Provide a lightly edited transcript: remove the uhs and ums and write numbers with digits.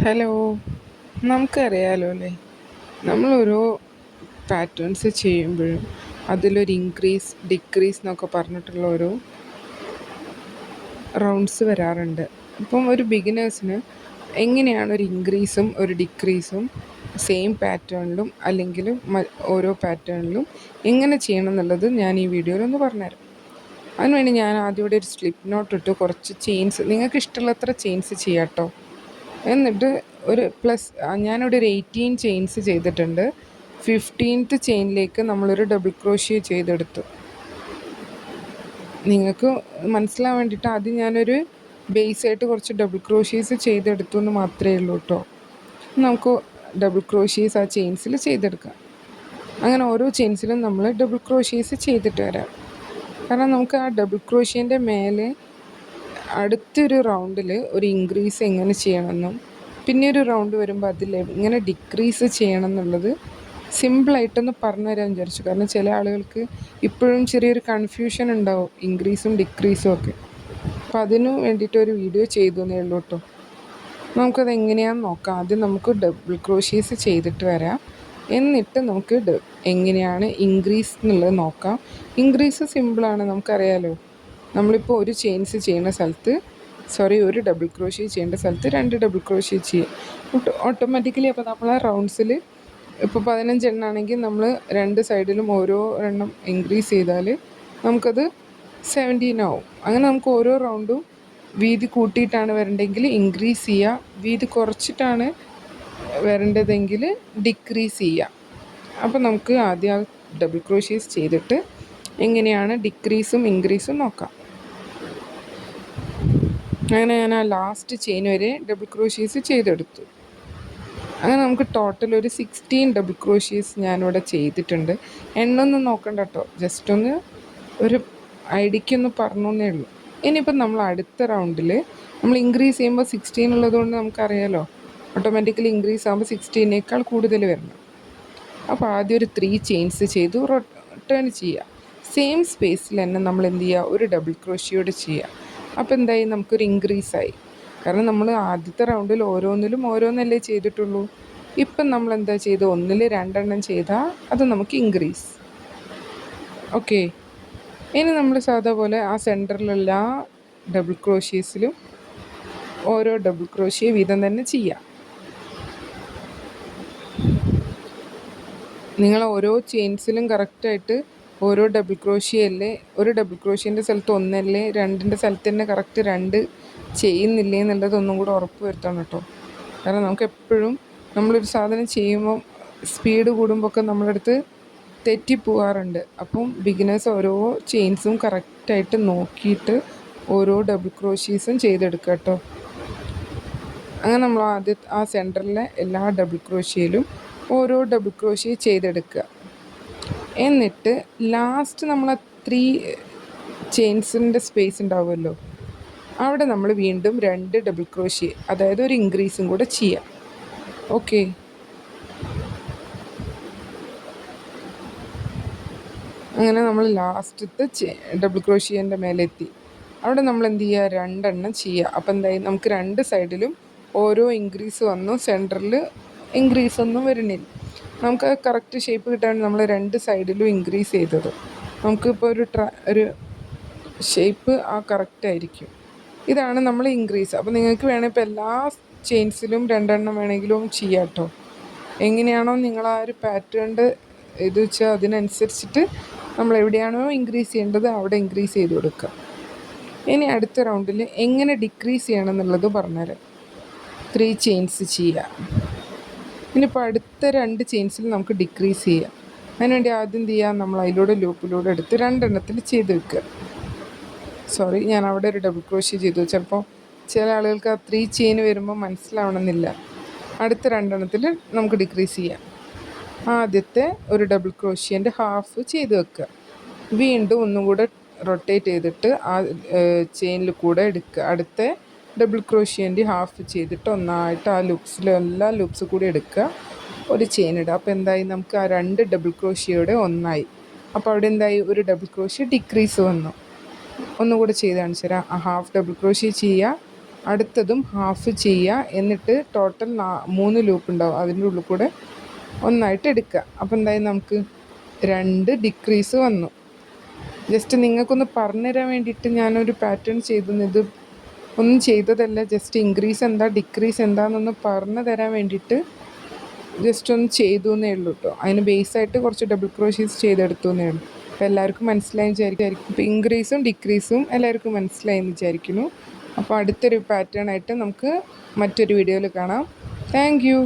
Hello. നമുക്കറിയാലോ അല്ലേ, നമ്മളോരോ പാറ്റേൺസ് ചെയ്യുമ്പോഴും അതിലൊരു ഇൻക്രീസ് ഡിക്രീസ് എന്നൊക്കെ പറഞ്ഞിട്ടുള്ള ഓരോ റൗണ്ട്സ് വരാറുണ്ട്. ഇപ്പം ഒരു ബിഗിനേഴ്സിന് എങ്ങനെയാണ് ഒരു ഇൻക്രീസും ഒരു ഡിക്രീസും സെയിം പാറ്റേണിലും അല്ലെങ്കിൽ ഓരോ പാറ്റേണിലും എങ്ങനെ ചെയ്യണം എന്നുള്ളത് ഞാൻ ഈ വീഡിയോയിലൊന്ന് പറഞ്ഞുതരാം. അതിനുവേണ്ടി ഞാൻ ആദ്യം ഇവിടെ ഒരു സ്ലിപ്പ് നോട്ട് ഇട്ട് കുറച്ച് ചെയിൻസ്, നിങ്ങൾക്ക് ഇഷ്ടമുള്ളത്ര ചെയിൻസ് ചെയ്യാം കേട്ടോ. എന്നിട്ട് ഒരു ഞാനിവിടെ ഒരു 18 ചെയിൻസ് ചെയ്തിട്ടുണ്ട്. 15th ചെയിനിലേക്ക് നമ്മളൊരു ഡബിൾ ക്രോഷ്യ ചെയ്തെടുത്തു. നിങ്ങൾക്ക് മനസ്സിലാൻ വേണ്ടിയിട്ട് ആദ്യം ഞാനൊരു ബേസായിട്ട് കുറച്ച് ഡബിൾ ക്രോഷ്യേസ് ചെയ്തെടുത്തു എന്ന് മാത്രമേ ഉള്ളൂ കേട്ടോ. നമുക്ക് ഡബിൾ ക്രോഷ്യേസ് ആ ചെയിൻസിൽ ചെയ്തെടുക്കാം. അങ്ങനെ ഓരോ ചെയിൻസിലും നമ്മൾ ഡബിൾ ക്രോഷ്യേസ് ചെയ്തിട്ട് വരാം. കാരണം നമുക്ക് ആ ഡബിൾ ക്രോഷ്യേൻ്റെ മേലെ അടുത്തൊരു റൗണ്ടിൽ ഒരു ഇൻക്രീസ് എങ്ങനെ ചെയ്യണമെന്നും പിന്നെ ഒരു റൗണ്ട് വരുമ്പോൾ അതിൽ എങ്ങനെ ഡിക്രീസ് ചെയ്യണം എന്നുള്ളത് സിമ്പിളായിട്ടൊന്ന് പറഞ്ഞു തരാൻ വിചാരിച്ചു. കാരണം ചില ആളുകൾക്ക് ഇപ്പോഴും ചെറിയൊരു കൺഫ്യൂഷൻ ഉണ്ടാവും ഇൻക്രീസും ഡിക്രീസും ഒക്കെ. അപ്പോൾ അതിന് വേണ്ടിയിട്ടൊരു വീഡിയോ ചെയ്തു എന്നേ ഉള്ളൂ കേട്ടോ. നമുക്കത് എങ്ങനെയാണെന്ന് നോക്കാം. ആദ്യം നമുക്ക് ഡബിൾ ക്രോഷ്യേസ് ചെയ്തിട്ട് വരാം. എന്നിട്ട് നമുക്ക് എങ്ങനെയാണ് ഇൻക്രീസ് എന്നുള്ളത് നോക്കാം. ഇൻക്രീസ് സിമ്പിളാണ്, നമുക്കറിയാലോ. നമ്മളിപ്പോൾ ഒരു ചെയിൻസ് ചെയ്യുന്ന സ്ഥലത്ത് ഒരു ഡബിൾ ക്രോഷ്യ ചെയ്യേണ്ട സ്ഥലത്ത് 2 ഡബിൾ ക്രോഷ്യ ചെയ്യും ഓട്ടോമാറ്റിക്കലി. അപ്പോൾ നമ്മൾ ആ റൗണ്ട്സിൽ ഇപ്പോൾ 15 എണ്ണമാണെങ്കിൽ നമ്മൾ 2 സൈഡിലും ഓരോ എണ്ണം ഇൻക്രീസ് ചെയ്താൽ നമുക്കത് 17 ആവും. അങ്ങനെ നമുക്ക് ഓരോ റൗണ്ടും വീതി കൂട്ടിയിട്ടാണ് വരേണ്ടതെങ്കിൽ ഇൻക്രീസ് ചെയ്യുക, വീതി കുറച്ചിട്ടാണ് വരേണ്ടതെങ്കിൽ ഡിക്രീസ് ചെയ്യുക. അപ്പോൾ നമുക്ക് ആദ്യം ആ ഡബിൾ ക്രോഷ്യേസ് ചെയ്തിട്ട് എങ്ങനെയാണ് ഡിക്രീസും ഇൻക്രീസും നോക്കാം. അങ്ങനെ ഞാൻ ആ ലാസ്റ്റ് ചെയിൻ വരെ ഡബിൾ ക്രോഷ്യേസ് ചെയ്തെടുത്തു. അങ്ങനെ നമുക്ക് ടോട്ടൽ ഒരു 16 ഡബിൾ ക്രോഷ്യേസ് ഞാനിവിടെ ചെയ്തിട്ടുണ്ട്. എണ്ണൊന്നും നോക്കണ്ട കേട്ടോ, ജസ്റ്റ് ഒന്ന് ഒരു ഐഡിയക്കൊന്ന് പറഞ്ഞേ ഉള്ളൂ. ഇനിയിപ്പം നമ്മൾ അടുത്ത റൗണ്ടിൽ നമ്മൾ ഇൻക്രീസ് ചെയ്യുമ്പോൾ 16 ഉള്ളതുകൊണ്ട് നമുക്കറിയാലോ, ഓട്ടോമാറ്റിക്കലി ഇൻക്രീസ് ആകുമ്പോൾ 16നേക്കാൾ കൂടുതൽ വരണം. അപ്പോൾ ആദ്യം ഒരു 3 ചെയിൻസ് ചെയ്തു റിട്ടേൺ ചെയ്യുക. സെയിം സ്പേസിൽ തന്നെ നമ്മൾ എന്ത് ചെയ്യുക, ഒരു ഡബിൾ ക്രോഷ്യോട് ചെയ്യുക. അപ്പോൾ എന്തായി, നമുക്കൊരു ഇൻക്രീസായി. കാരണം നമ്മൾ ആദ്യത്തെ റൗണ്ടിൽ ഓരോന്നിലും ഓരോന്നല്ലേ ചെയ്തിട്ടുള്ളൂ. ഇപ്പം നമ്മൾ എന്താ ചെയ്ത്, ഒന്നിൽ 2 എണ്ണം ചെയ്താൽ അത് നമുക്ക് ഇൻക്രീസ്. ഓക്കെ. ഇനി നമ്മൾ സാധാ പോലെ ആ സെൻറ്ററിലുള്ള ഡബിൾ ക്രോഷ്യേസിലും ഓരോ ഡബിൾ ക്രോഷ്യ വീതം തന്നെ ചെയ്യാം. നിങ്ങൾ ഓരോ ചെയിൻസിലും കറക്റ്റായിട്ട് ഓരോ ഡബിൾ ക്രോഷ്യ അല്ലേ, ഒരു ഡബിൾ ക്രോഷ്യേൻ്റെ സ്ഥലത്ത് ഒന്നല്ലേ, 2ൻ്റെ സ്ഥലത്ത് തന്നെ കറക്റ്റ് 2 ചെയ്യുന്നില്ലേ എന്നുള്ളത് ഒന്നും കൂടെ ഉറപ്പ് വരുത്തണം കേട്ടോ. കാരണം നമുക്ക് എപ്പോഴും നമ്മളൊരു സാധനം ചെയ്യുമ്പോൾ സ്പീഡ് കൂടുമ്പോൾ ഒക്കെ നമ്മളടുത്ത് തെറ്റിപ്പോകാറുണ്ട്. അപ്പം ബിഗിനേഴ്സ് ഓരോ ചെയിൻസും കറക്റ്റായിട്ട് നോക്കിയിട്ട് ഓരോ ഡബിൾ ക്രോഷ്യേസും ചെയ്തെടുക്കുക കേട്ടോ. അങ്ങനെ നമ്മൾ ആദ്യം ആ സെൻറ്ററിലെ എല്ലാ ഡബിൾ ക്രോഷ്യയിലും ഓരോ ഡബിൾ ക്രോഷ്യ ചെയ്തെടുക്കുക. എന്നിട്ട് ലാസ്റ്റ് നമ്മൾ 3 ചെയിൻസിൻ്റെ സ്പേസ് ഉണ്ടാവുമല്ലോ, അവിടെ നമ്മൾ വീണ്ടും 2 ഡബിൾ ക്രോഷ്യ, അതായത് ഒരു ഇൻക്രീസും കൂടെ ചെയ്യാം. ഓക്കെ. അങ്ങനെ നമ്മൾ ലാസ്റ്റത്തെ ഡബിൾ ക്രോഷ്യേൻ്റെ മേലെ എത്തി. അവിടെ നമ്മൾ എന്ത് ചെയ്യുക, 2 എണ്ണം ചെയ്യുക. അപ്പോൾ എന്തായി, നമുക്ക് 2 സൈഡിലും ഓരോ ഇൻക്രീസ് വന്നു, സെൻറ്ററിൽ ഇൻക്രീസ് ഒന്നും വരുന്നില്ല. നമുക്ക് കറക്റ്റ് ഷേപ്പ് കിട്ടാൻ നമ്മൾ 2 സൈഡിലും ഇൻക്രീസ് ചെയ്തത് നമുക്കിപ്പോൾ ഒരു ഷേപ്പ് ആ കറക്റ്റായിരിക്കും. ഇതാണ് നമ്മൾ ഇൻക്രീസ്. അപ്പോൾ നിങ്ങൾക്ക് വേണമെങ്കിൽ ഇപ്പോൾ എല്ലാ ചെയിൻസിലും 2 എണ്ണം വേണമെങ്കിലും ചെയ്യാം കേട്ടോ. എങ്ങനെയാണോ നിങ്ങൾ ആ ഒരു പാറ്റേണിൻ്റെ ഇത് വെച്ചാൽ അതിനനുസരിച്ചിട്ട് നമ്മൾ എവിടെയാണോ ഇൻക്രീസ് ചെയ്യേണ്ടത് അവിടെ ഇൻക്രീസ് ചെയ്ത് കൊടുക്കുക. ഇനി അടുത്ത റൗണ്ടിൽ എങ്ങനെ ഡിക്രീസ് ചെയ്യണം എന്നുള്ളത് പറഞ്ഞുതരാം. 3 ചെയിൻസ് ചെയ്യുക. ഇനിയിപ്പോൾ അടുത്ത 2 ചെയിൻസിൽ നമുക്ക് ഡിക്രീസ് ചെയ്യാം. അതിനുവേണ്ടി ആദ്യം എന്ത് ചെയ്യുക, നമ്മൾ അതിലൂടെ ലൂപ്പിലൂടെ എടുത്ത് 2 എണ്ണത്തിൽ ചെയ്ത് വെക്കുക. ഞാൻ അവിടെ ഒരു ഡബിൾ ക്രോഷ്യ ചെയ്തു. ചിലപ്പോൾ ചില ആളുകൾക്ക് ആ 3 ചെയിൻ വരുമ്പോൾ മനസ്സിലാവണമെന്നില്ല. അടുത്ത 2 എണ്ണത്തിൽ നമുക്ക് ഡിക്രീസ് ചെയ്യാം. ആദ്യത്തെ ഒരു ഡബിൾ ക്രോഷ്യേൻ്റെ ഹാഫ് ചെയ്ത് വെക്കുക. വീണ്ടും ഒന്നും കൂടെ റൊട്ടേറ്റ് ചെയ്തിട്ട് ആ ചെയിനിൽ കൂടെ എടുക്കുക. അടുത്ത ഡബിൾ ക്രോഷ്യേൻ്റെ ഹാഫ് ചെയ്തിട്ട് ഒന്നായിട്ട് ആ എല്ലാ ലൂപ്സ് കൂടി എടുക്കുക, ഒരു ചെയിൻ ഇടുക. അപ്പോൾ എന്തായി, നമുക്ക് ആ 2 ഡബിൾ ക്രോഷ്യയുടെ ഒന്നായി. അപ്പോൾ അവിടെ എന്തായി, ഒരു ഡബിൾ ക്രോഷ്യ ഡിക്രീസ് വന്നു. ഒന്നുകൂടെ ചെയ്ത് കാണിച്ചു തരാം. ആ ഹാഫ് ഡബിൾ ക്രോഷ്യ ചെയ്യുക, അടുത്തതും ഹാഫ് ചെയ്യുക. എന്നിട്ട് ടോട്ടൽ 3 ലൂപ്പ് ഉണ്ടാവും, അതിൻ്റെ ഉള്ളിൽ കൂടെ ഒന്നായിട്ട് എടുക്കുക. അപ്പോൾ എന്തായാലും നമുക്ക് 2 ഡിക്രീസ് വന്നു. ജസ്റ്റ് നിങ്ങൾക്കൊന്ന് പറഞ്ഞുതരാൻ വേണ്ടിയിട്ട് ഞാനൊരു പാറ്റേൺ ചെയ്തു. ഇത് ഒന്നും ചെയ്തതല്ല, ജസ്റ്റ് ഇൻക്രീസ് എന്താ ഡിക്രീസ് എന്താണെന്നൊന്ന് പറഞ്ഞു തരാൻ വേണ്ടിയിട്ട് ജസ്റ്റ് ഒന്ന് ചെയ്തു എന്നേ ഉള്ളൂ കേട്ടോ. അതിന് ബേസായിട്ട് കുറച്ച് ഡബിൾ ക്രോഷീസ് ചെയ്തെടുത്തു എന്നേ ഉള്ളൂ. അപ്പോൾ എല്ലാവർക്കും മനസ്സിലായി വിചാരിക്കും. ഇപ്പോൾ ഇൻക്രീസും ഡിക്രീസും എല്ലാവർക്കും മനസ്സിലായി എന്ന് വിചാരിക്കുന്നു. അപ്പോൾ അടുത്തൊരു പാറ്റേൺ ആയിട്ട് നമുക്ക് മറ്റൊരു വീഡിയോയിൽ കാണാം. Thank you.